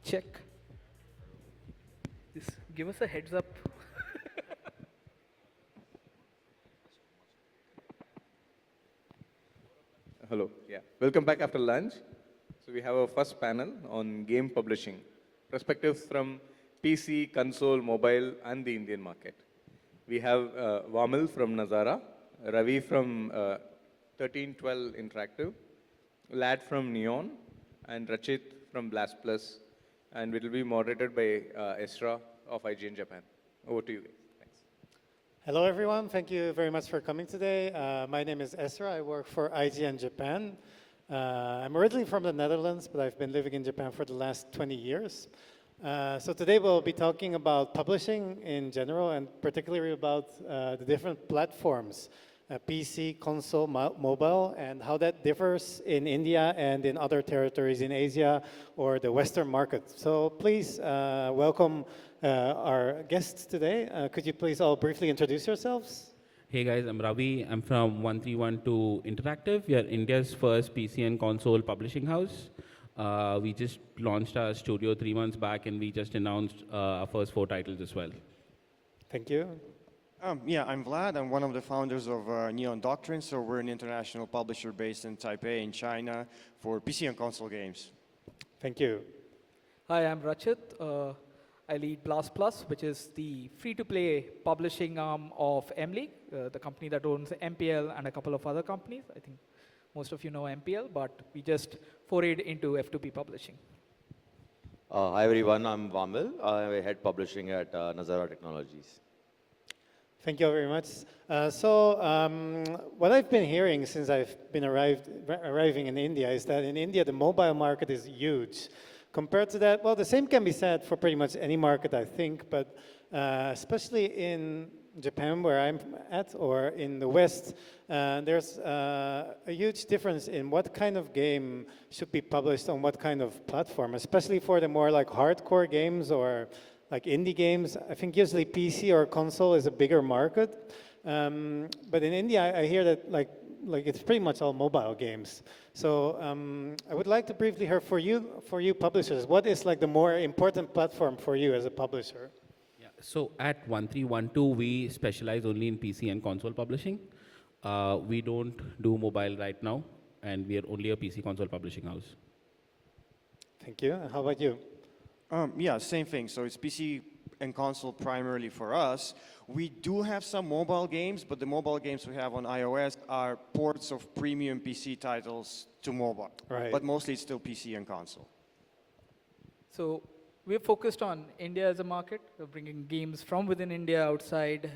check. Just give us a heads up. Hello. Yeah. Welcome back after lunch. So we have our first panel on game publishing, perspectives from PC, console, mobile, and the Indian market. We have Vamil from Nazara, Ravi from 1312 Interactive, Vlad from Neon, and Rachit from Blast Plus, and it will be moderated by Esra of IGN Japan. Over to you guys. Thanks. Hello, everyone. Thank you very much for coming today. My name is Esra. I work for IGN Japan. I'm originally from the Netherlands, but I've been living in Japan for the last 20 years. So today we'll be talking about publishing in general, and particularly about the different platforms, PC, console, mobile, and how that differs in India and in other territories in Asia or the Western market. So please welcome our guests today. Could you please all briefly introduce yourselves? Hey guys, I'm Ravi. I'm from 1312 Interactive. We are India's first PC and console publishing house. We just launched our studio 3 months back, and we just announced our first 4 titles as well. Thank you. Yeah, I'm Vlad. I'm one of the founders of Neon Doctrine. So we're an international publisher based in Taipei in China for PC and console games. Thank you. Hi, I'm Rachit. I lead Blast Plus, which is the free-to-play publishing arm of M-League, the company that owns MPL and a couple of other companies. I think most of you know MPL, but we just forayed into F2P publishing. Hi everyone, I'm Vamil. I head publishing at Nazara Technologies. Thank you very much. What I've been hearing since I've been arriving in India is that in India, the mobile market is huge. Compared to that, well, the same can be said for pretty much any market, I think, but especially in Japan, where I'm at, or in the West, there's a huge difference in what kind of game should be published on what kind of platform, especially for the more like hardcore games or like indie games. I think usually PC or console is a bigger market. But in India, I hear that like it's pretty much all mobile games. So I would like to briefly hear for you publishers, what is like the more important platform for you as a publisher? Yeah. So at 1312, we specialize only in PC and console publishing. We don't do mobile right now, and we are only a PC console publishing house. Thank you. And how about you? Yeah, same thing. So it's PC and console primarily for us. We do have some mobile games, but the mobile games we have on iOS are ports of premium PC titles to mobile. Right. But mostly it's still PC and console. So we're focused on India as a market. We're bringing games from within India outside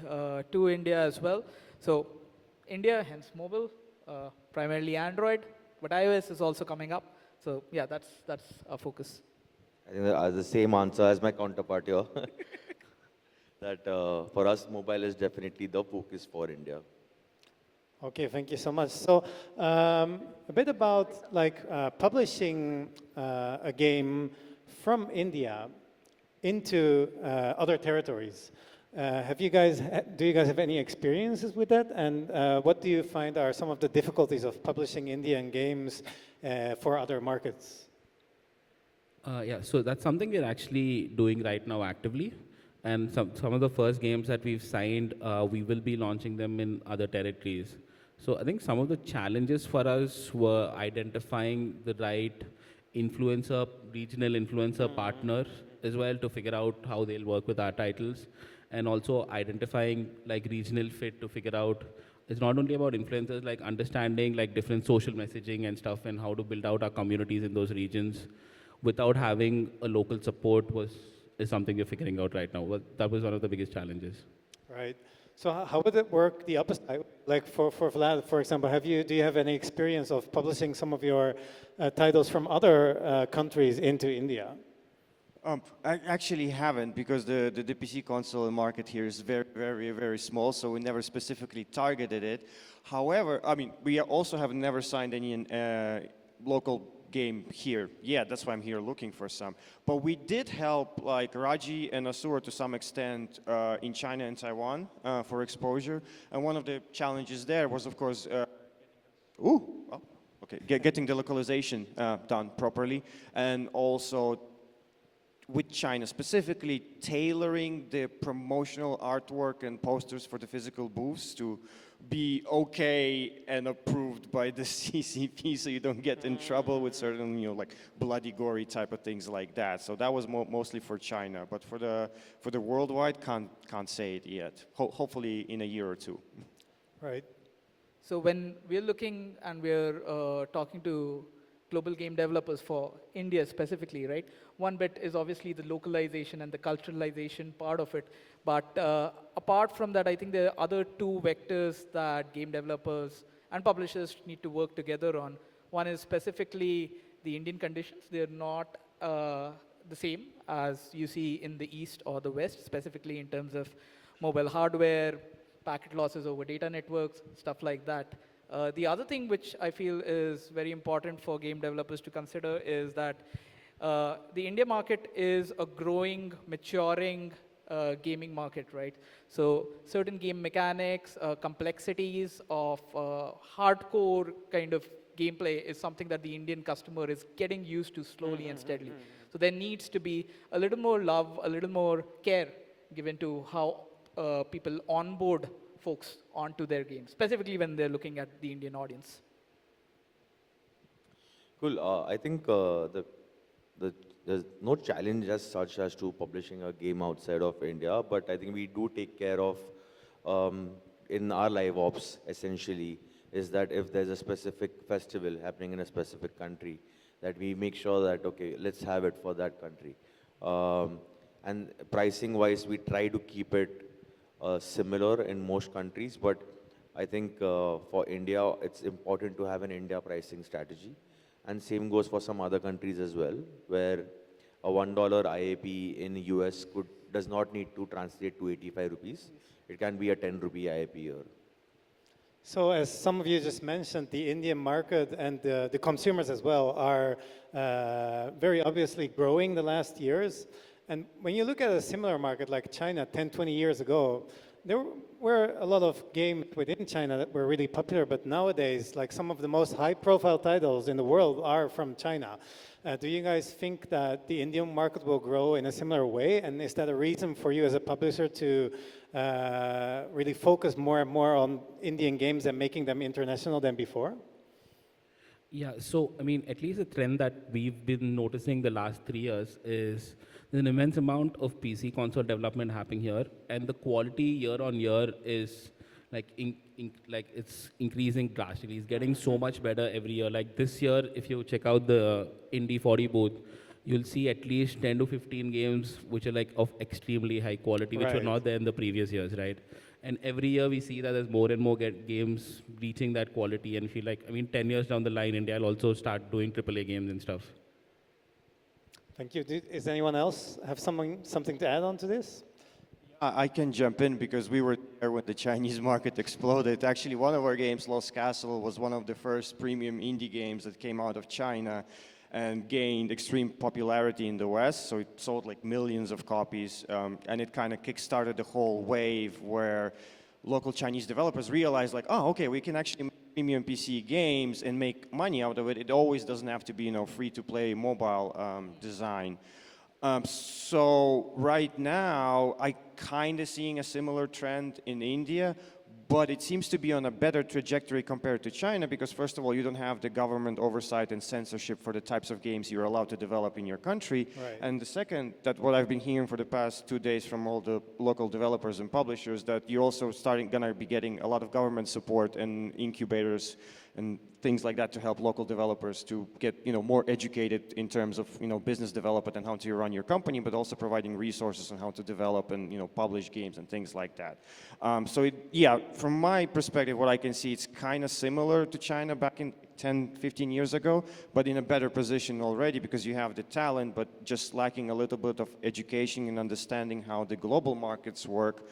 to India as well. So India, hence mobile, primarily Android, but iOS is also coming up. So yeah, that's our focus. I think the same answer as my counterpart here. That for us, mobile is definitely the focus for India. Okay, thank you so much. So a bit about like publishing a game from India into other territories. Do you guys have any experiences with that? And what do you find are some of the difficulties of publishing Indian games for other markets? Yeah, so that's something we're actually doing right now actively. And some of the first games that we've signed, we will be launching them in other territories. So I think some of the challenges for us were identifying the right regional influencer partner as well, to figure out how they'll work with our titles, and also identifying like regional fit to figure out. It's not only about influencers, like understanding like different social messaging and stuff, and how to build out our communities in those regions without having a local support is something we're figuring out right now. That was one of the biggest challenges. Right. So how would it work the opposite? Like for Vlad, for example, do you have any experience of publishing some of your titles from other countries into India? I actually haven't, because the PC console market here is very, very, very small, so we never specifically targeted it. However, I mean, we also have never signed any local game here. Yeah, that's why I'm here looking for some. But we did help like Raji and Asura to some extent in China and Taiwan for exposure. And one of the challenges there was, of course, getting the localization done properly, and also with China, specifically tailoring the promotional artwork and posters for the physical booths to be okay and approved by the CCP, so you don't get in trouble with certain, like bloody, gory type of things like that. So that was mostly for China, but for the worldwide, can't say it yet. Hopefully in a year or two. Right. So when we're looking and we're talking to global game developers for India specifically, right? One bit is obviously the localization and the culturalization part of it. But apart from that, I think there are other two vectors that game developers and publishers need to work together on. One is specifically the Indian conditions. They're not the same as you see in the East or the West, specifically in terms of mobile hardware, packet losses over data networks, stuff like that. The other thing which I feel is very important for game developers to consider is that the India market is a growing, maturing gaming market, right? So certain game mechanics, complexities of hardcore kind of gameplay is something that the Indian customer is getting used to slowly and steadily. So there needs to be a little more love, a little more care given to how people onboard folks onto their games, specifically when they're looking at the Indian audience. Cool. I think there's no challenge as such as to publishing a game outside of India, but I think we do take care of, in our live ops essentially, is that if there's a specific festival happening in a specific country, that we make sure that, okay, let's have it for that country. And pricing wise, we try to keep it similar in most countries, but I think for India, it's important to have an India pricing strategy. And same goes for some other countries as well, where a $1 IAP in US does not need to translate to 85 rupees. It can be a 10 rupee IAP here. So as some of you just mentioned, the Indian market and the consumers as well are very obviously growing the last years. And when you look at a similar market like China 10, 20 years ago, there were a lot of games within China that were really popular, but nowadays, like some of the most high-profile titles in the world are from China. Do you guys think that the Indian market will grow in a similar way? And is that a reason for you as a publisher to really focus more and more on Indian games and making them international than before? Yeah, so I mean, at least the trend that we've been noticing the last 3 years is there's an immense amount of PC console development happening here, and the quality year on year is like it's increasing drastically. It's getting so much better every year. Like this year, if you check out the Indie 40 booth, you'll see at least 10 to 15 games which are like of extremely high quality, which were not there in the previous years, right? And every year we see that there's more and more games reaching that quality, and feel like, I mean, 10 years down the line, India will also start doing AAA games and stuff. Thank you. Does anyone else have something to add on to this? I can jump in because we were there when the Chinese market exploded. Actually, one of our games, Lost Castle, was one of the first premium indie games that came out of China and gained extreme popularity in the West. So it sold like millions of copies, and it kind of kickstarted the whole wave where local Chinese developers realized like, oh, okay, we can actually make premium PC games and make money out of it. It always doesn't have to be, free-to-play mobile design. So right now, I kind of seeing a similar trend in India, but it seems to be on a better trajectory compared to China because, first of all, you don't have the government oversight and censorship for the types of games you're allowed to develop in your country. Right. And the second, that what I've been hearing for the past 2 days from all the local developers and publishers, that you're also gonna be getting a lot of government support and incubators and things like that to help local developers to get more educated in terms of business development and how to run your company, but also providing resources on how to develop and publish games and things like that. So from my perspective, what I can see, it's kind of similar to China back in 10, 15 years ago, but in a better position already because you have the talent, but just lacking a little bit of education and understanding how the global markets work,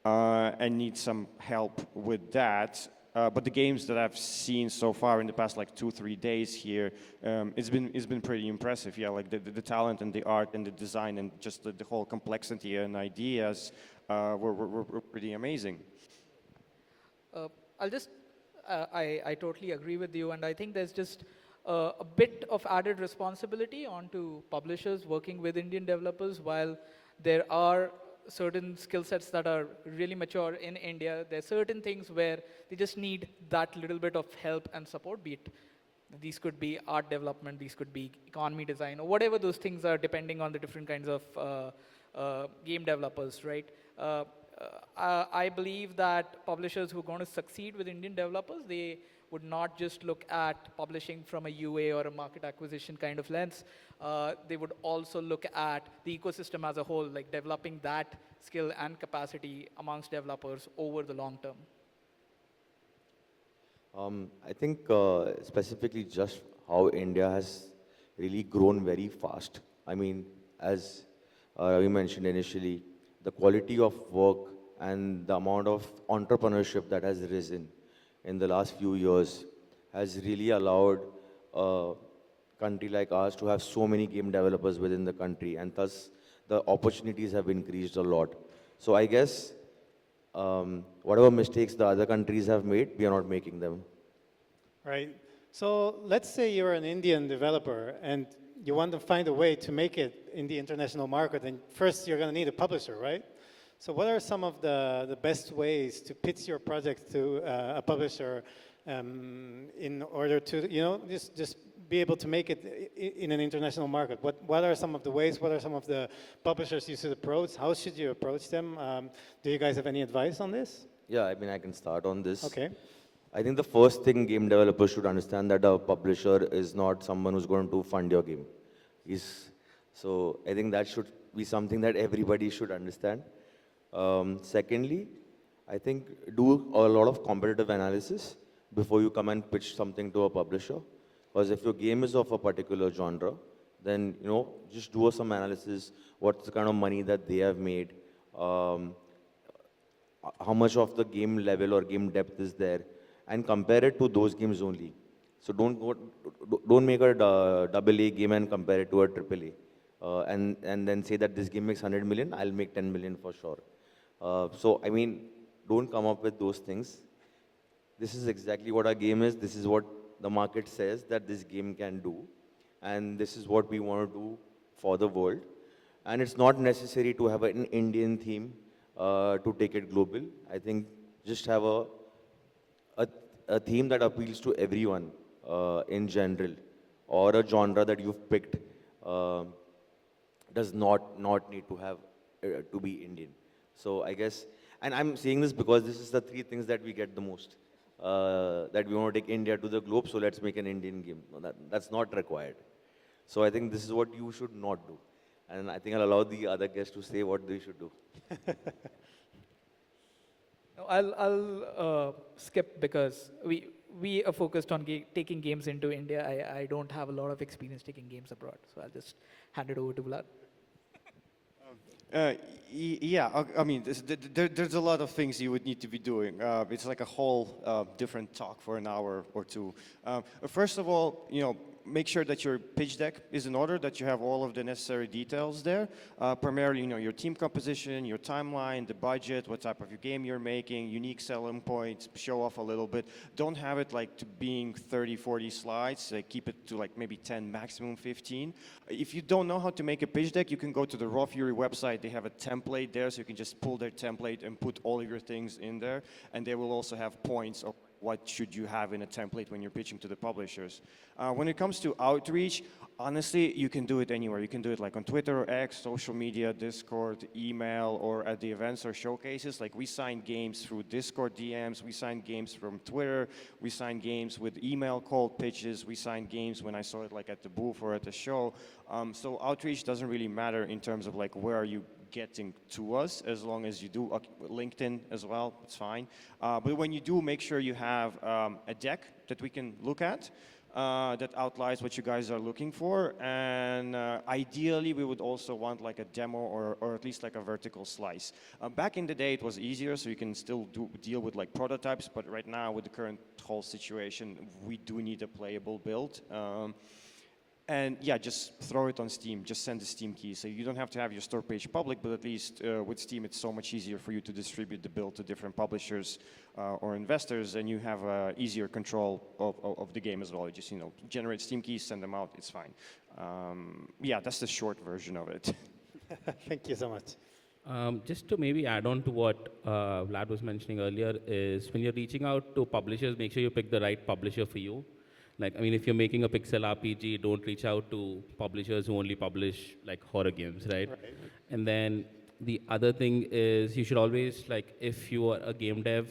and need some help with that. But the games that I've seen so far in the past like 2-3 days here, it's been pretty impressive. Yeah, like the talent and the art and the design and just the whole complexity and ideas were pretty amazing. I totally agree with you, and I think there's just a bit of added responsibility onto publishers working with Indian developers. While there are certain skill sets that are really mature in India, there are certain things where they just need that little bit of help and support, be it these could be art development, these could be economy design, or whatever those things are, depending on the different kinds of game developers, right? I believe that publishers who are going to succeed with Indian developers, they would not just look at publishing from a UA or a market acquisition kind of lens. They would also look at the ecosystem as a whole, like developing that skill and capacity amongst developers over the long term. I think specifically just how India has really grown very fast. I mean, as Ravi mentioned initially, the quality of work and the amount of entrepreneurship that has risen in the last few years has really allowed a country like ours to have so many game developers within the country, and thus the opportunities have increased a lot. So I guess whatever mistakes the other countries have made, we are not making them. Right. So let's say you're an Indian developer and you want to find a way to make it in the international market, and first you're going to need a publisher, right? So what are some of the best ways to pitch your project to a publisher in order to, you know, just be able to make it in an international market? What are some of the ways? What are some of the publishers you should approach? How should you approach them? Do you guys have any advice on this? Yeah, I mean, I can start on this. Okay. I think the first thing game developers should understand that a publisher is not someone who's going to fund your game. So I think that should be something that everybody should understand. Secondly, I think do a lot of competitive analysis before you come and pitch something to a publisher. Because if your game is of a particular genre, then just do some analysis. What's the kind of money that they have made? How much of the game level or game depth is there? And compare it to those games only. So don't make a double A game and compare it to a triple A. And then say that this game makes 100 million, I'll make 10 million for sure. So I mean, don't come up with those things. This is exactly what our game is. This is what the market says that this game can do. And this is what we want to do for the world. And it's not necessary to have an Indian theme to take it global. I think just have a theme that appeals to everyone in general, or a genre that you've picked does not need to have to be Indian. So I guess, and I'm saying this because this is the three things that we get the most. That we want to take India to the globe, so let's make an Indian game. No, that's not required. So I think this is what you should not do. And I think I'll allow the other guests to say what they should do. No, I'll skip because we are focused on taking games into India. I don't have a lot of experience taking games abroad, so I'll just hand it over to Vlad. Yeah, I mean, there's a lot of things you would need to be doing. It's like a whole different talk for an hour or two. First of all, make sure that your pitch deck is in order, that you have all of the necessary details there. Primarily, your team composition, your timeline, the budget, what type of your game you're making, unique selling points, show off a little bit. Don't have it like to being 30, 40 slides. Keep it to like maybe 10, maximum 15. If you don't know how to make a pitch deck, you can go to the Raw Fury website. They have a template there, so you can just pull their template and put all of your things in there. And they will also have points of what should you have in a template when you're pitching to the publishers. When it comes to outreach, honestly, you can do it anywhere. You can do it like on Twitter or X, social media, Discord, email, or at the events or showcases. Like we sign games through Discord DMs, we sign games from Twitter, we sign games with email cold pitches, we sign games when I saw it like at the booth or at the show. So outreach doesn't really matter in terms of like where are you getting to us, as long as you do LinkedIn as well, it's fine. But when you do, make sure you have a deck that we can look at that outlines what you guys are looking for, and ideally we would also want like a demo or at least like a vertical slice. Back in the day it was easier, so you can still deal with like prototypes, but right now with the current whole situation we do need a playable build. And then finally, when it comes to outreach, honestly, you can do it anywhere. You can do it like on Twitter or X, social media, Discord, email, or at the events or showcases. Like we sign games through Discord DMs, we sign games with email cold pitches, we sign games when I saw it like at the booth or at the show. So outreach doesn't really matter in terms of like where are you getting to us, as long as you do LinkedIn as well, it's fine. But when you do, make sure you have a deck that we can look at that outlines what you guys are looking for, and ideally we would also want like a demo or at least like a vertical slice. Back in the day it was easier, so you can still deal with like prototypes, but right now with the current whole situation we do need a playable build. And yeah, just throw it on Steam. Just send the Steam key. So you don't have to have your store page public, but at least with Steam, it's so much easier for you to distribute the build to different publishers or investors, and you have easier control of the game as well. You just generate Steam keys, send them out. It's fine. Yeah, that's the short version of it. Thank you so much. Just to maybe add on to what Vlad was mentioning earlier is when you're reaching out to publishers, make sure you pick the right publisher for you. Like, I mean, if you're making a pixel RPG, don't reach out to publishers who only publish like horror games, right? And then the other thing is you should always, like, if you are a game dev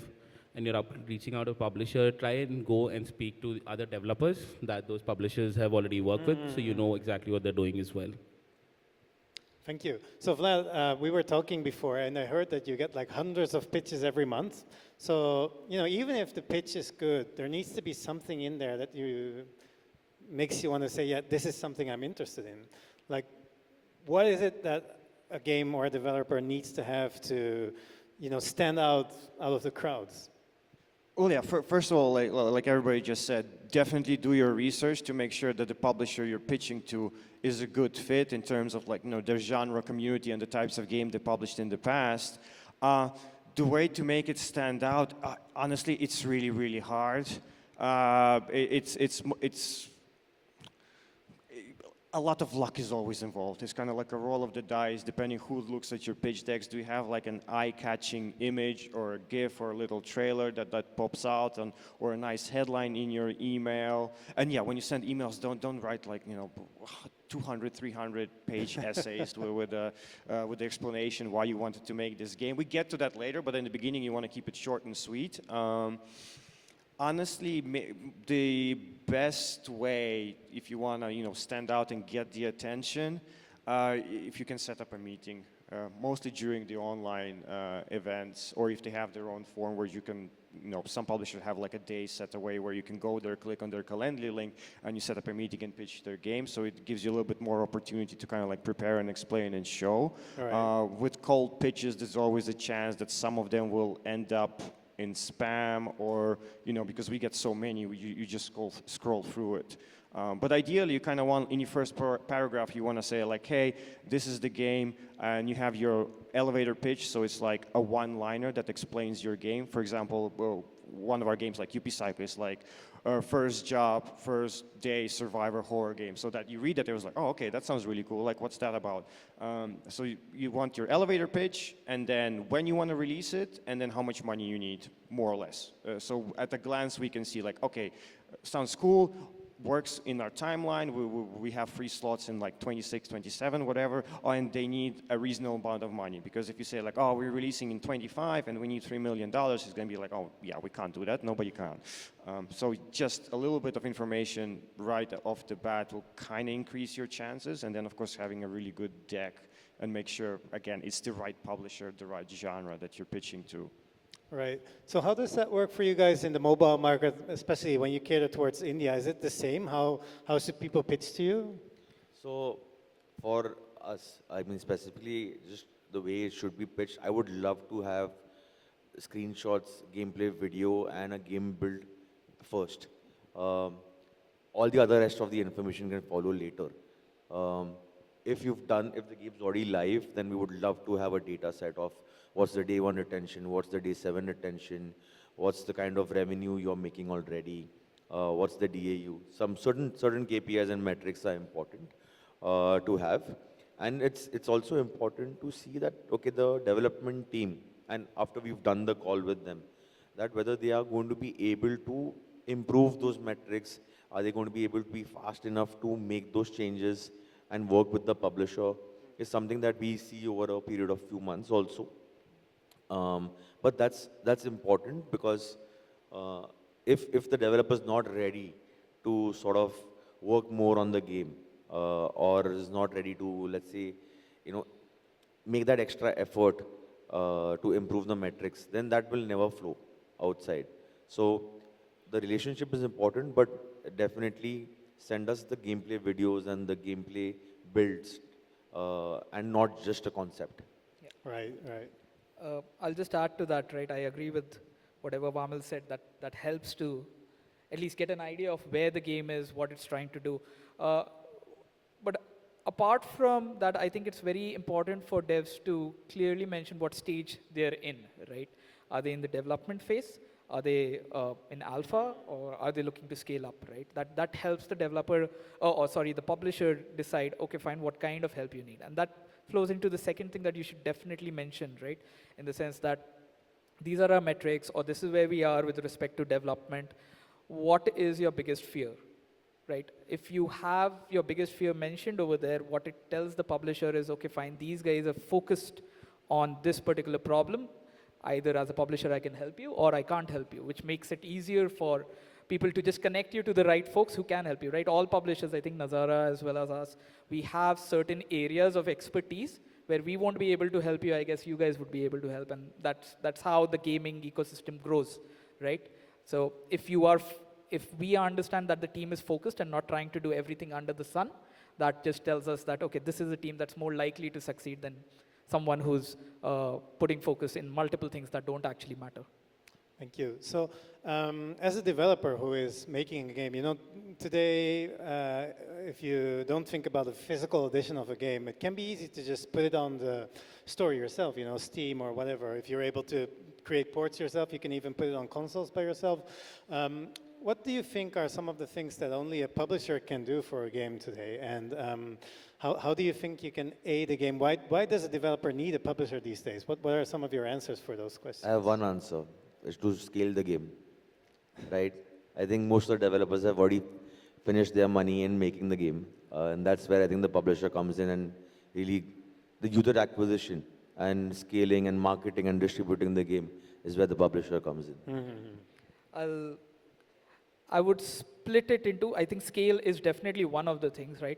and you're reaching out to a publisher, try and go and speak to other developers that those publishers have already worked with, so you know exactly what they're doing as well. Thank you. So Vlad, we were talking before, and I heard that you get like hundreds of pitches every month. So even if the pitch is good, there needs to be something in there that makes you want to say, yeah, this is something I'm interested in. Like, what is it that a game or a developer needs to have to, stand out of the crowds? Well, yeah, first of all, like everybody just said, definitely do your research to make sure that the publisher you're pitching to is a good fit in terms of their genre community and the types of game they published in the past. The way to make it stand out, honestly, it's really, really hard. It's a lot of luck is always involved. It's kind of like a roll of the dice, depending who looks at your pitch decks. Do you have like an eye-catching image or a GIF or a little trailer that pops out, or a nice headline in your email? And yeah, when you send emails, don't write 200, 300-page essays with the explanation why you wanted to make this game. We get to that later, but in the beginning, you want to keep it short and sweet. Honestly, the best way, if you want to, stand out and get the attention, if you can set up a meeting, mostly during the online events, or if they have their own form where you can, some publishers have like a day set away where you can go there, click on their Calendly link, and you set up a meeting and pitch their game. So it gives you a little bit more opportunity to kind of like prepare and explain and show. Right. With cold pitches, there's always a chance that some of them will end up in spam, or because we get so many, you just scroll through it. But ideally, you kind of want, in your first paragraph, you want to say like, hey, this is the game, and you have your elevator pitch, so it's like a one-liner that explains your game. For example, one of our games, like UP Cycle, is like first job, first day survivor horror game. So that you read that, it was like, oh, okay, that sounds really cool. Like, what's that about? So you want your elevator pitch, and then when you want to release it, and then how much money you need, more or less. So at a glance, we can see like, okay, sounds cool, works in our timeline. We have free slots in like 26, 27, whatever, and they need a reasonable amount of money. Because if you say like, oh, we're releasing in 25 and we need $3 million, it's going to be like, oh, yeah, we can't do that. Nobody can. So just a little bit of information right off the bat will kind of increase your chances. And then, of course, having a really good deck and make sure, again, it's the right publisher, the right genre that you're pitching to. Right. So how does that work for you guys in the mobile market, especially when you cater towards India? Is it the same? How should people pitch to you? So for us, I mean specifically just the way it should be pitched, I would love to have screenshots, gameplay video, and a game build first. All the other rest of the information can follow later. If the game's already live, then we would love to have a data set of what's the day 1 retention, what's the day 7 retention, what's the kind of revenue you're making already, what's the DAU. Some certain KPIs and metrics are important to have. And it's also important to see that, okay, the development team, and after we've done the call with them, that whether they are going to be able to improve those metrics, are they going to be able to be fast enough to make those changes and work with the publisher, is something that we see over a period of few months also. But that's important because if the developer is not ready to sort of work more on the game or is not ready to, let's say, make that extra effort to improve the metrics, then that will never flow outside. So the relationship is important, but definitely send us the gameplay videos and the gameplay builds and not just a concept. Yeah. Right, right. I'll just add to that, right? I agree with whatever Vamil said, that helps to at least get an idea of where the game is, what it's trying to do. apart from that, I think it's very important for devs to clearly mention what stage they're in, right? Are they in the development phase? Are they in alpha, or are they looking to scale up, right? That helps the developer, or sorry, the publisher decide, okay, fine, what kind of help you need. And that flows into the second thing that you should definitely mention, right? In the sense that these are our metrics, or this is where we are with respect to development. What is your biggest fear, right? If you have your biggest fear mentioned over there, what it tells the publisher is, okay, fine, these guys are focused on this particular problem. Either as a publisher, I can help you, or I can't help you, which makes it easier for people to just connect you to the right folks who can help you, right? All publishers, I think Nazara as well as us, we have certain areas of expertise where we won't be able to help you. I guess you guys would be able to help, and that's how the gaming ecosystem grows, right? So if we understand that the team is focused and not trying to do everything under the sun, that just tells us that, okay, this is a team that's more likely to succeed than someone who's putting focus in multiple things that don't actually matter. Thank you. So, as a developer who is making a game, you know, today, if you don't think about a physical edition of a game, it can be easy to just put it on the store yourself, you know, Steam or whatever. If you're able to create ports yourself, you can even put it on consoles by yourself. What do you think are some of the things that only a publisher can do for a game today? And how do you think you can aid a game? Why does a developer need a publisher these days? What are some of your answers for those questions? I have one answer, is to scale the game, right? I think most of the developers have already finished their money in making the game. And that's where I think the publisher comes in, and really the user acquisition and scaling and marketing and distributing the game is where the publisher comes in. I would split it into, I think scale is definitely one of the things, right?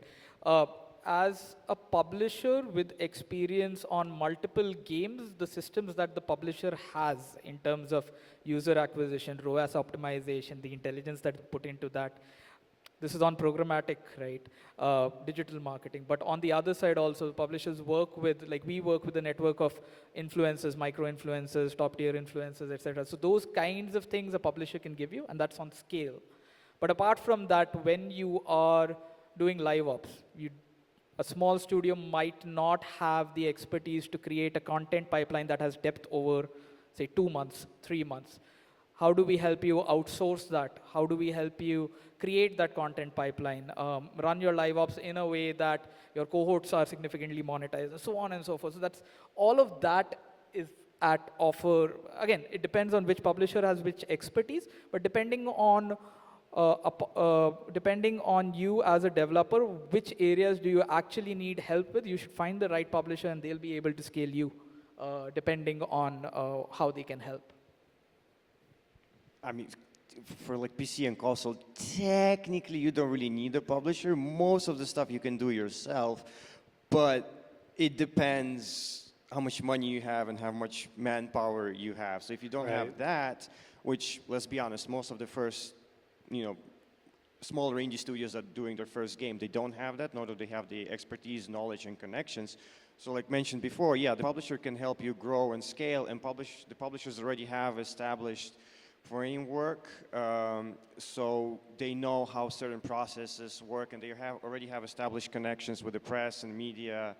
As a publisher with experience on multiple games, the systems that the publisher has in terms of user acquisition, ROAS optimization, the intelligence that is put into that, this is on programmatic, right? Digital marketing. But on the other side also, publishers work with, like we work with a network of influencers, micro-influencers, top-tier influencers, etc. So those kinds of things a publisher can give you, and that's on scale. But apart from that, when you are doing live ops, a small studio might not have the expertise to create a content pipeline that has depth over, say, 2 months, 3 months. How do we help you outsource that? How do we help you create that content pipeline, run your live ops in a way that your cohorts are significantly monetized, and so on and so forth. So that's all of that is at offer. Again, it depends on which publisher has which expertise, but depending on you as a developer, which areas do you actually need help with, you should find the right publisher and they'll be able to scale you depending on how they can help. I mean, for like PC and console, technically you don't really need a publisher. Most of the stuff you can do yourself, but it depends how much money you have and how much manpower you have. So if you don't have that, which, let's be honest, most of the first, you know, smaller indie studios that are doing their first game, they don't have that, nor do they have the expertise, knowledge, and connections. So like mentioned before, yeah, the publisher can help you grow and scale, and the publishers already have established framework, so they know how certain processes work, and they already have established connections with the press and media,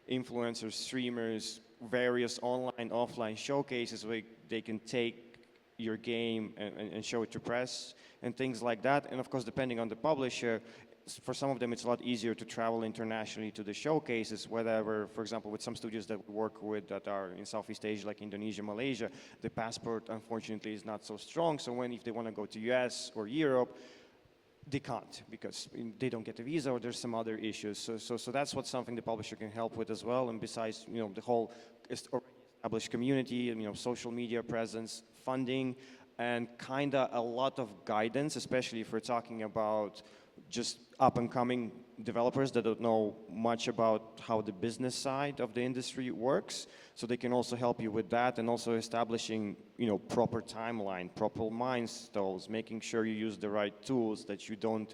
influencers, streamers, various online, offline showcases where they can take your game and show it to press and things like that. And of course, depending on the publisher, for some of them it's a lot easier to travel internationally to the showcases, whatever, for example, with some studios that we work with that are in Southeast Asia, like Indonesia, Malaysia, the passport unfortunately is not so strong. So if they want to go to US or Europe, they can't because they don't get a visa or there's some other issues. So that's something the publisher can help with as well. And besides, you know, the whole established community and, you know, social media presence, funding, and kind of a lot of guidance, especially if we're talking about just up-and-coming developers that don't know much about how the business side of the industry works. So they can also help you with that, and also establishing, you know, proper timeline, proper milestones, making sure you use the right tools, that you don't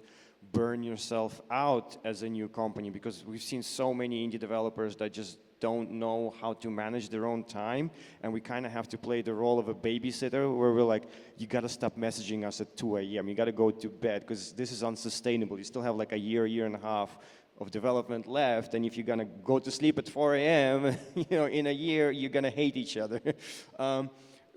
burn yourself out as a new company, because we've seen so many indie developers that just don't know how to manage their own time, and we kind of have to play the role of a babysitter where we're like, you got to stop messaging us at 2 a.m. You got to go to bed because this is unsustainable. You still have like a year and a half of development left, and if you're gonna go to sleep at 4 a.m., in a year, you're gonna hate each other.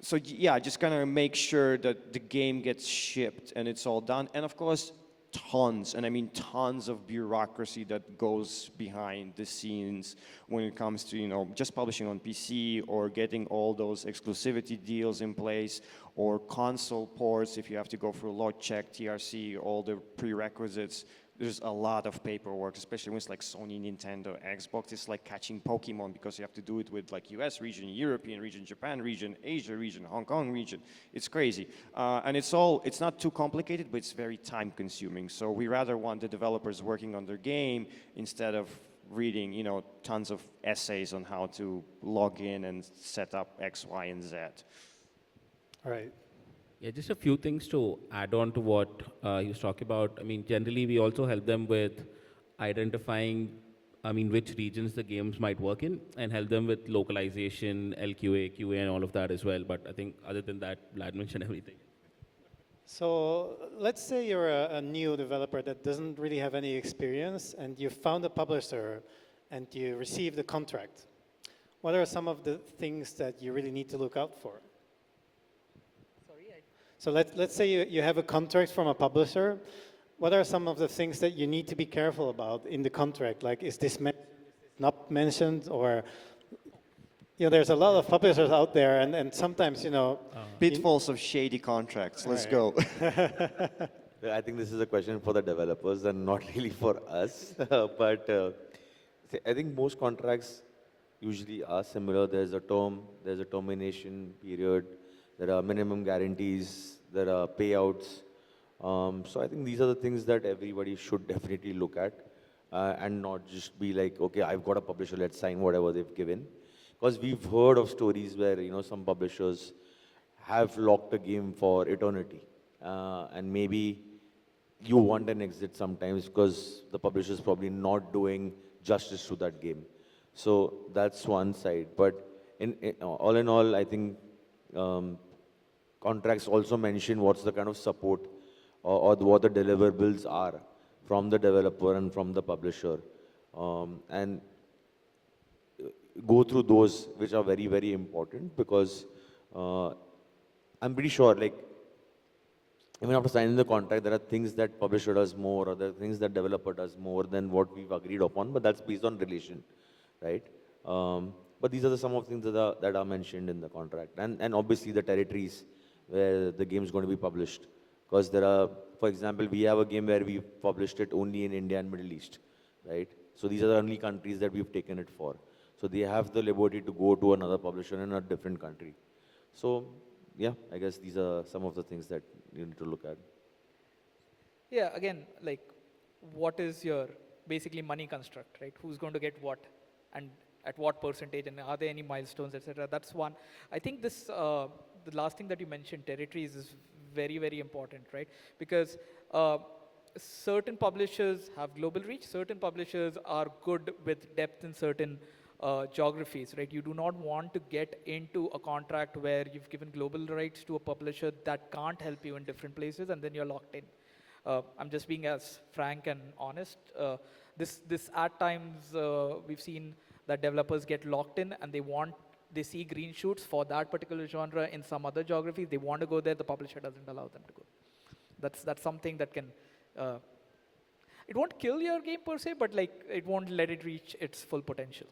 So yeah, just gonna make sure that the game gets shipped and it's all done. And of course, tons, and I mean tons of bureaucracy that goes behind the scenes when it comes to, just publishing on PC or getting all those exclusivity deals in place or console ports if you have to go through log check, TRC, all the prerequisites. There's a lot of paperwork, especially when it's like Sony, Nintendo, Xbox. It's like catching Pokemon because you have to do it with like US region, European region, Japan region, Asia region, Hong Kong region. It's crazy. And it's not too complicated, but it's very time consuming. So we rather want the developers working on their game instead of reading, tons of essays on how to log in and set up X, Y, and Z. All right. Yeah, just a few things to add on to what he was talking about. I mean, generally, we also help them with identifying, which regions the games might work in, and help them with localization, LQA, QA, and all of that as well. But I think other than that, Vlad mentioned everything. So let's say you're a new developer that doesn't really have any experience, and you found a publisher, and you received a contract. What are some of the things that you really need to look out for? So let's say you have a contract from a publisher. What are some of the things that you need to be careful about in the contract? Like, is this not mentioned? Or, there's a lot of publishers out there, and sometimes, Pitfalls of shady contracts. Let's go. I think this is a question for the developers and not really for us. But I think most contracts usually are similar. There's a term, there's a termination period, there are minimum guarantees, there are payouts. So I think these are the things that everybody should definitely look at and not just be like, okay, I've got a publisher, let's sign whatever they've given. Because we've heard of stories where, some publishers have locked a game for eternity. And maybe you want an exit sometimes because the publisher is probably not doing justice to that game. So that's one side. But all in all, I think contracts also mention what's the kind of support or what the deliverables are from the developer and from the publisher. And go through those which are very, very important because I'm pretty sure, like, even after signing the contract, there are things that publisher does more or there are things that developer does more than what we've agreed upon, but that's based on relation, right? But these are some of the things that are mentioned in the contract. And obviously the territories where the game is going to be published. Because there are, for example, we have a game where we published it only in India and Middle East, right? So these are the only countries that we've taken it for. So they have the liberty to go to another publisher in a different country. So yeah, I guess these are some of the things that you need to look at. Yeah, again, like, what is your basically money construct, right? Who's going to get what and at what percentage, and are there any milestones, etc.? That's one. I think this, the last thing that you mentioned, territories, is very, very important, right? Because certain publishers have global reach, certain publishers are good with depth in certain geographies, right? You do not want to get into a contract where you've given global rights to a publisher that can't help you in different places, and then you're locked in. I'm just being as frank and honest. This at times we've seen that developers get locked in and they see green shoots for that particular genre in some other geography. They want to go there, the publisher doesn't allow them to go. That's something that can, it won't kill your game per se, but like it won't let it reach its full potential.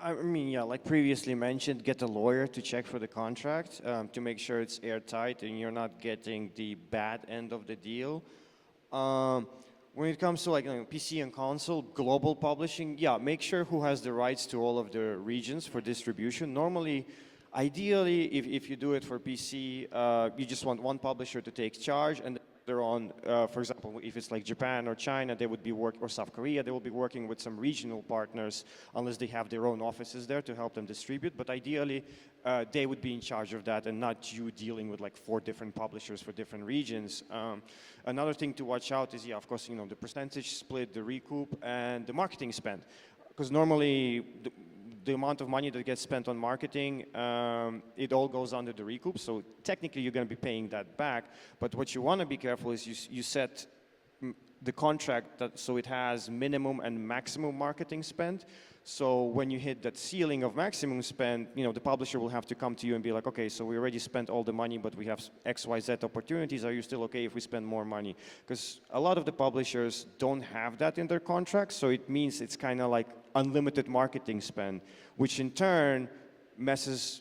I mean, yeah, like previously mentioned, get a lawyer to check for the contract to make sure it's airtight and you're not getting the bad end of the deal. When it comes to like PC and console, global publishing, yeah, make sure who has the rights to all of the regions for distribution. Normally, ideally, if you do it for PC, you just want one publisher to take charge, and they're on, for example, if it's like Japan or China, they would be or South Korea, they will be working with some regional partners unless they have their own offices there to help them distribute. But ideally, they would be in charge of that and not you dealing with like 4 different publishers for different regions. Another thing to watch out is, yeah, of course, the percentage split, the recoup, and the marketing spend. Because normally, the amount of money that gets spent on marketing, it all goes under the recoup. So technically, you're going to be paying that back. But what you want to be careful is you set the contract so it has minimum and maximum marketing spend. So when you hit that ceiling of maximum spend, the publisher will have to come to you and be like, okay, so we already spent all the money, but we have X, Y, Z opportunities. Are you still okay if we spend more money? Because a lot of the publishers don't have that in their contracts, so it means it's kind of like unlimited marketing spend, which in turn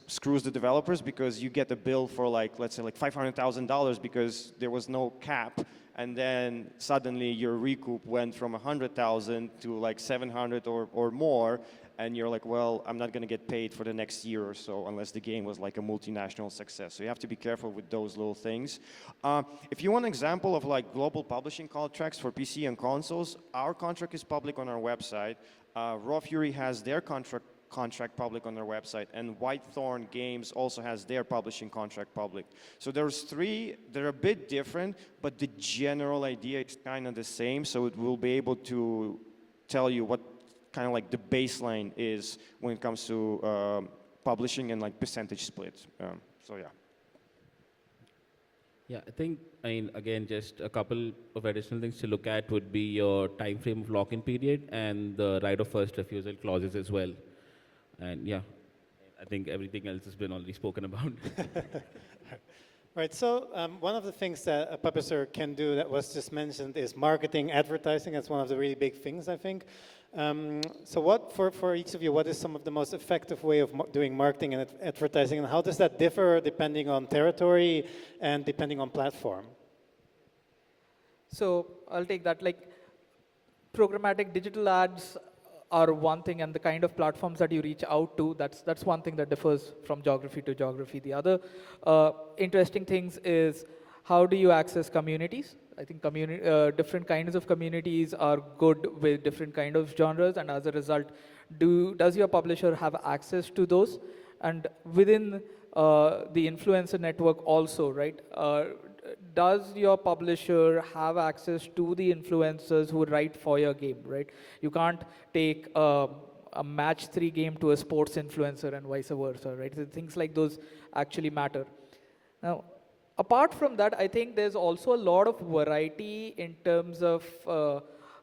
screws the developers, because you get a bill for like, let's say like $500,000 because there was no cap, and then suddenly your recoup went from 100,000 to like 700 or more, and you're like, well, I'm not going to get paid for the next year or so unless the game was like a multinational success. So you have to be careful with those little things. If you want an example of like global publishing contracts for PC and consoles, our contract is public on our website. Raw Fury has their contract public on their website, and Whitethorn Games also has their publishing contract public. So there's three, they're a bit different, but the general idea is kind of the same, so it will be able to tell you what kind of like the baseline is when it comes to publishing and like percentage split. So yeah. Yeah, I mean, again, just a couple of additional things to look at would be your time frame of lock-in period and the right of first refusal clauses as well. And yeah, I think everything else has been already spoken about. Right, so one of the things that a publisher can do that was just mentioned is marketing, advertising. That's one of the really big things, I think. So what, for each of you, what is some of the most effective way of doing marketing and advertising, and how does that differ depending on territory and depending on platform? So I'll take that. Like programmatic digital ads are one thing, and the kind of platforms that you reach out to, that's one thing that differs from geography to geography. The other interesting things is how do you access communities? I think different kinds of communities are good with different kind of genres, and as a result, does your publisher have access to those? And within the influencer network also, right? Does your publisher have access to the influencers who write for your game, right? You can't take a match 3 game to a sports influencer and vice versa, right? So things like those actually matter. Now, apart from that, I think there's also a lot of variety in terms of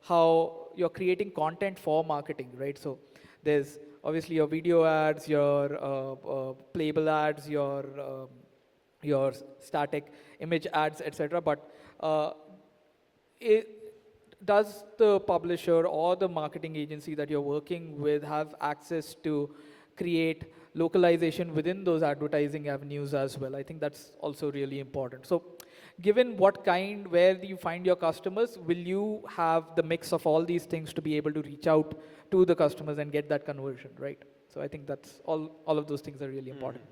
how you're creating content for marketing, right? So there's obviously your video ads, your playable ads, your static image ads, etc. But does the publisher or the marketing agency that you're working with have access to create localization within those advertising avenues as well? I think that's also really important. So given where do you find your customers, will you have the mix of all these things to be able to reach out to the customers and get that conversion, right? So I think that's all of those things are really important.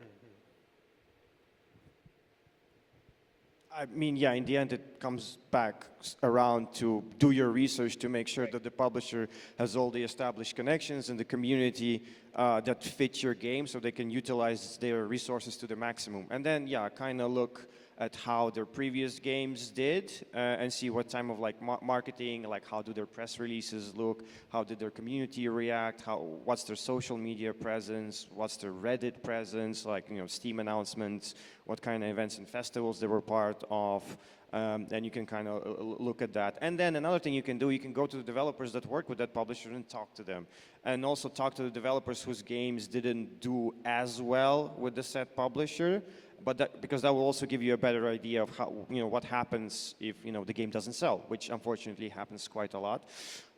I mean, yeah, in the end, it comes back around to do your research to make sure that the publisher has all the established connections in the community that fit your game, so they can utilize their resources to the maximum. And then, yeah, kind of look at how their previous games did and see what type of like marketing, like how do their press releases look, how did their community react, what's their social media presence, what's their Reddit presence, like, Steam announcements, what kind of events and festivals they were part of. And you can kind of look at that. And then another thing you can do, you can go to the developers that work with that publisher and talk to them. And also talk to the developers whose games didn't do as well with the said publisher, because that will also give you a better idea of how, what happens if, the game doesn't sell, which unfortunately happens quite a lot.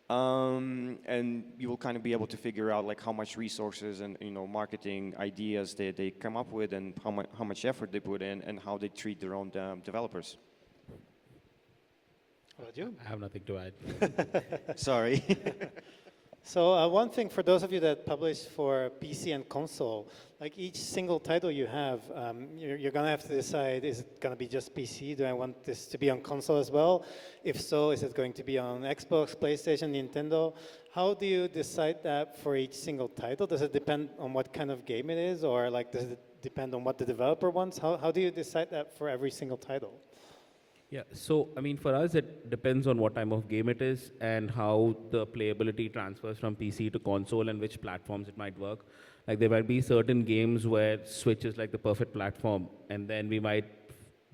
And you will kind of be able to figure out like how much resources and marketing ideas they come up with, and how much effort they put in, and how they treat their own developers. What about you? I have nothing to add. Sorry. So one thing for those of you that publish for PC and console, like each single title you have, you're going to have to decide, is it going to be just PC? Do I want this to be on console as well? If so, is it going to be on Xbox, PlayStation, Nintendo? How do you decide that for each single title? Does it depend on what kind of game it is, or like does it depend on what the developer wants? How do you decide that for every single title? Yeah, so I mean, for us, it depends on what type of game it is and how the playability transfers from PC to console and which platforms it might work. Like there might be certain games where Switch is like the perfect platform, and then we might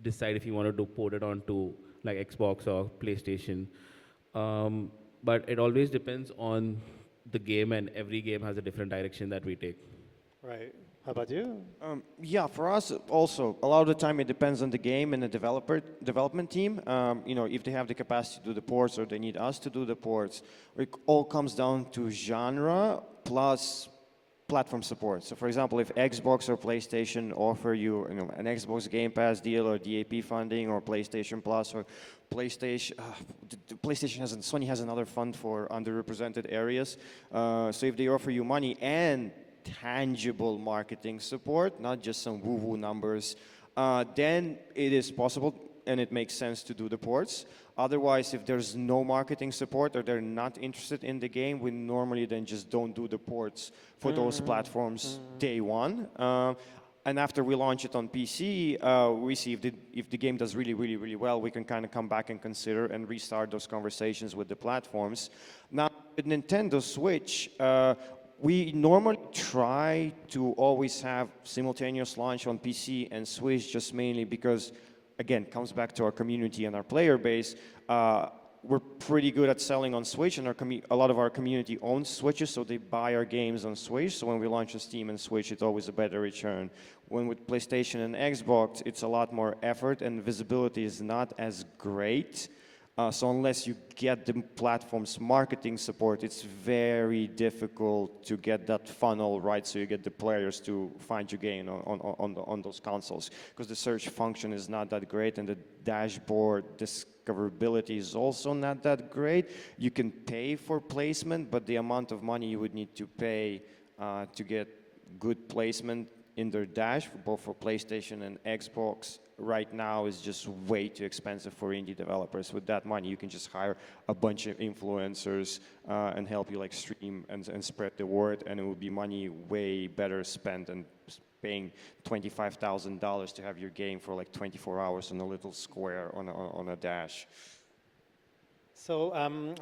decide if you want to port it onto like Xbox or PlayStation. But it always depends on the game, and every game has a different direction that we take. Right. How about you? Yeah, for us also, a lot of the time it depends on the game and the development team. You know, if they have the capacity to do the ports or they need us to do the ports. It all comes down to genre plus platform support. So for example, if Xbox or PlayStation offer you, an Xbox Game Pass deal or DAP funding or PlayStation Plus or Sony has another fund for underrepresented areas. So if they offer you money and tangible marketing support, not just some woo-woo numbers, then it is possible and it makes sense to do the ports. Otherwise, if there's no marketing support or they're not interested in the game, we normally then just don't do the ports for those platforms day one. And after we launch it on PC, we see if the game does really well, we can kind of come back and consider and restart those conversations with the platforms. Now, with Nintendo Switch, we normally try to always have simultaneous launch on PC and Switch, just mainly because, again, comes back to our community and our player base. We're pretty good at selling on Switch, and a lot of our community owns Switches, so they buy our games on Switch. So when we launch on Steam and Switch, it's always a better return. When with PlayStation and Xbox, it's a lot more effort, and visibility is not as great. So unless you get the platform's marketing support, it's very difficult to get that funnel right, so you get the players to find your game on those consoles. Because the search function is not that great, and the dashboard discoverability is also not that great. You can pay for placement, but the amount of money you would need to pay to get good placement in their dash, both for PlayStation and Xbox, right now is just way too expensive for indie developers. With that money, you can just hire a bunch of influencers and help you like stream and spread the word, and it would be money way better spent than paying $25,000 to have your game for like 24 hours on a little square on a dash. So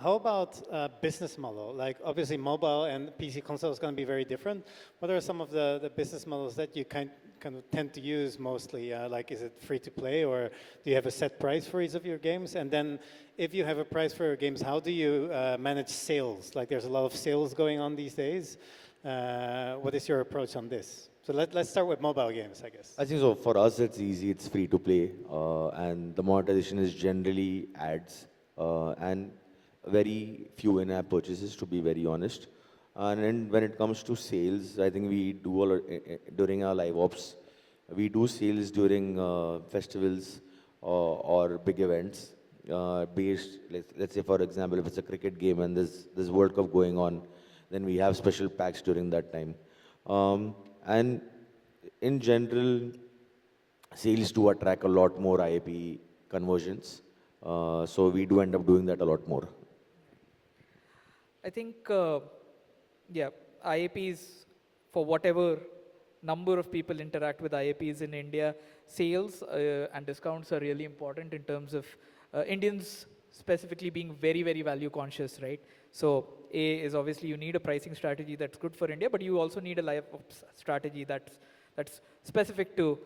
how about business model? Like obviously mobile and PC console is going to be very different. What are some of the business models that you kind of tend to use mostly? Like is it free to play, or do you have a set price for each of your games? And then if you have a price for your games, how do you manage sales? Like there's a lot of sales going on these days. What is your approach on this? So let's start with mobile games, I guess. I think so. For us, it's easy. It's free to play, and the monetization is generally ads and very few in-app purchases, to be very honest. And then when it comes to sales, I think we do during our live ops. We do sales during festivals or big events. Let's say, for example, if it's a cricket game and there's World Cup going on, then we have special packs during that time. And in general, sales do attract a lot more IAP conversions. So we do end up doing that a lot more. I think, yeah, IAPs, for whatever number of people interact with IAPs in India, sales and discounts are really important in terms of Indians specifically being very, very value conscious, right? So A is obviously you need a pricing strategy that's good for India, but you also need a live ops strategy that's specific to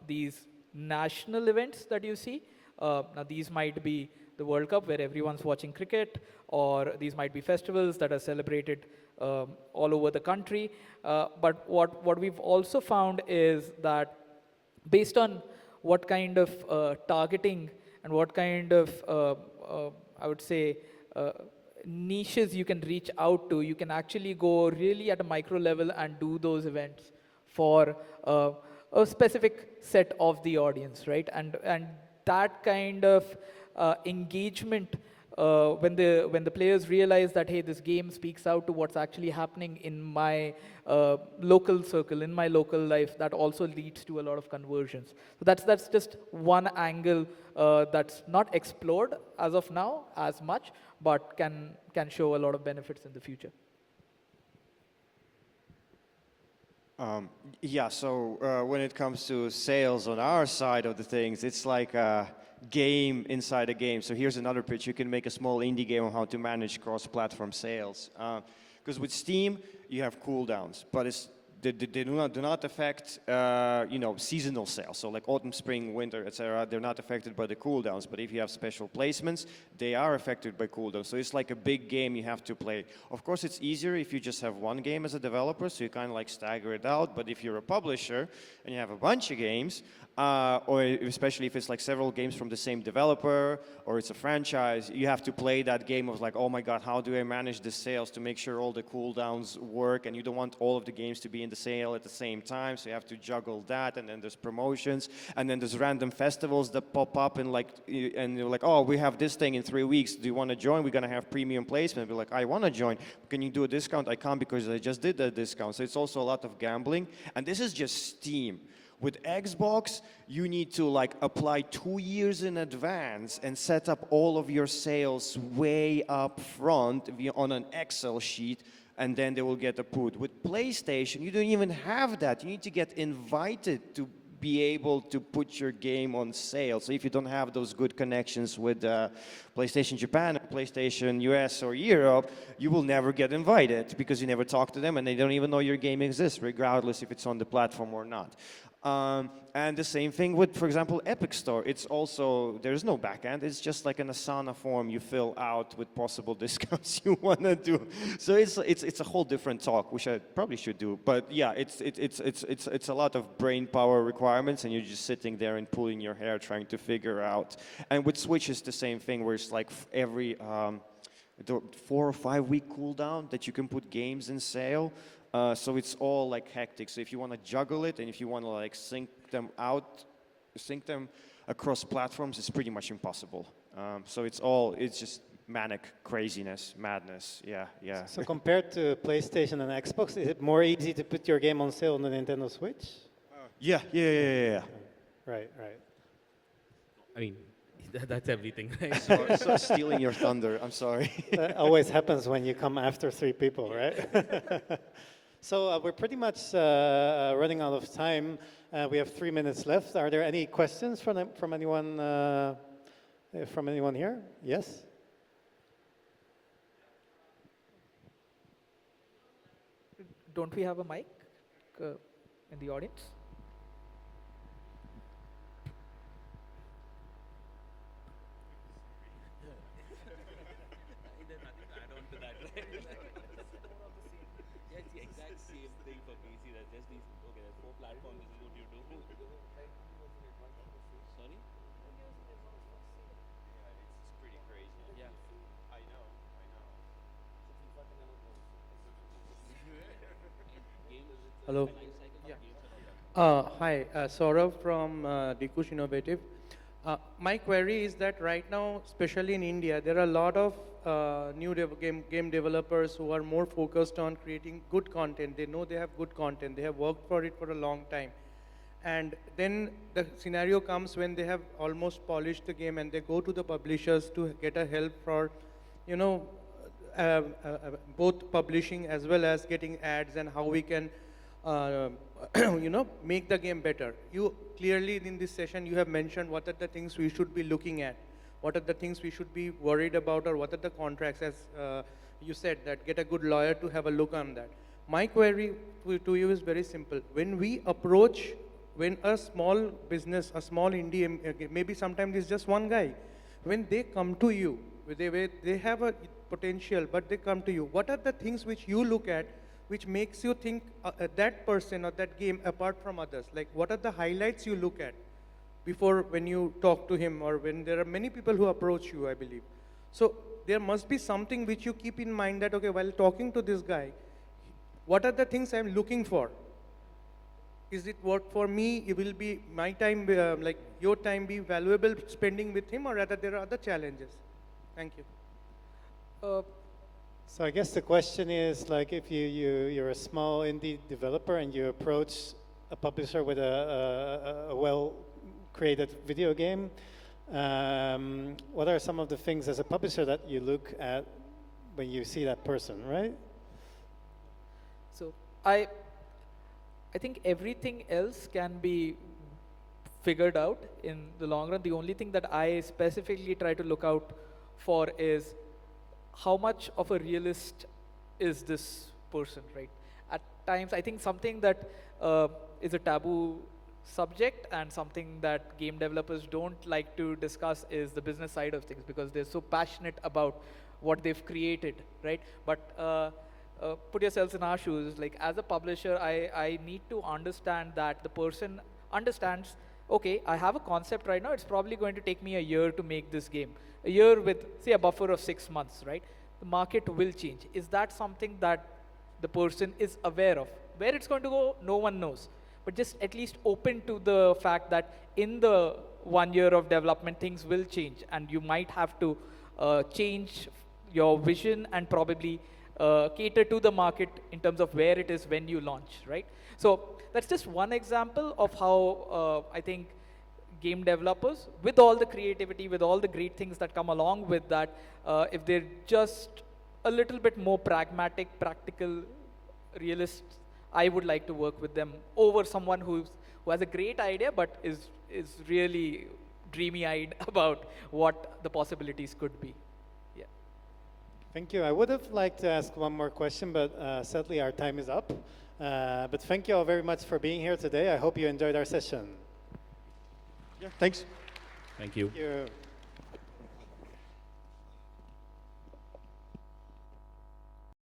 these national events that you see. Now these might be the World Cup where everyone's watching cricket, or these might be festivals that are celebrated all over the country. But what we've also found is that based on what kind of targeting and what kind of, I would say, niches you can reach out to, you can actually go really at a micro level and do those events for a specific set of the audience, right? And that kind of engagement, when the players realize that, hey, this game speaks out to what's actually happening in my local circle, in my local life, that also leads to a lot of conversions. So that's just one angle that's not explored as of now as much, but can show a lot of benefits in the future. Yeah, so when it comes to sales on our side of the things, it's like a game inside a game. So here's another pitch. You can make a small indie game on how to manage cross-platform sales. Because with Steam, you have cooldowns, but they do not affect seasonal sales. So like autumn, spring, winter, etc. They're not affected by the cooldowns. But if you have special placements, they are affected by cooldowns. So it's like a big game you have to play. Of course, it's easier if you just have one game as a developer, so you kind of like stagger it out. But if you're a publisher and you have a bunch of games, or especially if it's like several games from the same developer, or it's a franchise, you have to play that game of like, oh my god, how do I manage the sales to make sure all the cooldowns work, and you don't want all of the games to be in the sale at the same time, so you have to juggle that, and then there's promotions, and then there's random festivals that pop up, and you're like, oh, we have this thing in 3 weeks, do you want to join? We're going to have premium placement. Be like, I want to join. Can you do a discount? I can't because I just did that discount. So it's also a lot of gambling, and this is just Steam. With Xbox, you need to like apply 2 years in advance and set up all of your sales way up front on an Excel sheet, and then they will get approved. With PlayStation, you don't even have that. You need to get invited to be able to put your game on sale. So if you don't have those good connections with PlayStation Japan, or PlayStation US or Europe, you will never get invited because you never talk to them and they don't even know your game exists, regardless if it's on the platform or not. And the same thing with, for example, Epic Store. It's also, there's no backend. It's just like an Asana form you fill out with possible discounts you want to do. So it's a whole different talk, which I probably should do. But yeah, it's a lot of brain power requirements, and you're just sitting there and pulling your hair trying to figure out. And with Switch, it's the same thing, where it's like every 4 or 5 week cooldown that you can put games in sale. So it's all like hectic. So if you want to juggle it and if you want to like sync them across platforms, it's pretty much impossible. So it's just manic craziness, madness. Yeah. So compared to PlayStation and Xbox, is it more easy to put your game on sale on the Nintendo Switch? Yeah. Right. I mean, that's everything, right? So stealing your thunder. I'm sorry. That always happens when you come after 3 people, right? So we're pretty much running out of time. We have 3 minutes left. Are there any questions from anyone here? Yes? Don't we have a mic in the audience? Hello. Hi, Saurav from Dikush Innovative. My query is that right now, especially in India, there are a lot of new game developers who are more focused on creating good content. They know they have good content. They have worked for it for a long time. And then the scenario comes when they have almost polished the game and they go to the publishers to get a help for, both publishing as well as getting ads and how we can make the game better. You clearly in this session, you have mentioned what are the things we should be looking at, what are the things we should be worried about, or what are the contracts, as you said, that get a good lawyer to have a look on that. My query to you is very simple. When a small business, a small indie, maybe sometimes it's just one guy, when they come to you, they have a potential, but they come to you, what are the things which you look at which makes you think that person or that game apart from others? Like, what are the highlights you look at before when you talk to him, or when there are many people who approach you, I believe. So there must be something which you keep in mind that, okay, while talking to this guy, what are the things I'm looking for? Is it work for me? It will be my time, like your time be valuable spending with him, or rather there are other challenges? Thank you. So I guess the question is, like, if you're a small indie developer and you approach a publisher with a well-created video game, what are some of the things as a publisher that you look at when you see that person, right? So I think everything else can be figured out in the long run. The only thing that I specifically try to look out for is how much of a realist is this person, right? at times, I think something that is a taboo subject and something that game developers don't like to discuss is the business side of things because they're so passionate about what they've created, right? But put yourselves in our shoes. Like as a publisher, I need to understand that the person understands, okay, I have a concept right now. It's probably going to take me a year to make this game. A year with, say, a buffer of 6 months, right? The market will change. Is that something that the person is aware of? Where it's going to go, no one knows. But just at least open to the fact that in the 1 year of development, things will change, and you might have to change your vision and probably cater to the market in terms of where it is when you launch, right? So that's just one example of how I think game developers, with all the creativity, with all the great things that come along with that, if they're just a little bit more pragmatic, practical, realist, I would like to work with them over someone who has a great idea but is really dreamy-eyed about what the possibilities could be. Yeah. Thank you. I would have liked to ask one more question, but sadly our time is up. But thank you all very much for being here today. I hope you enjoyed our session. Yeah, thanks. Thank you. Thank you.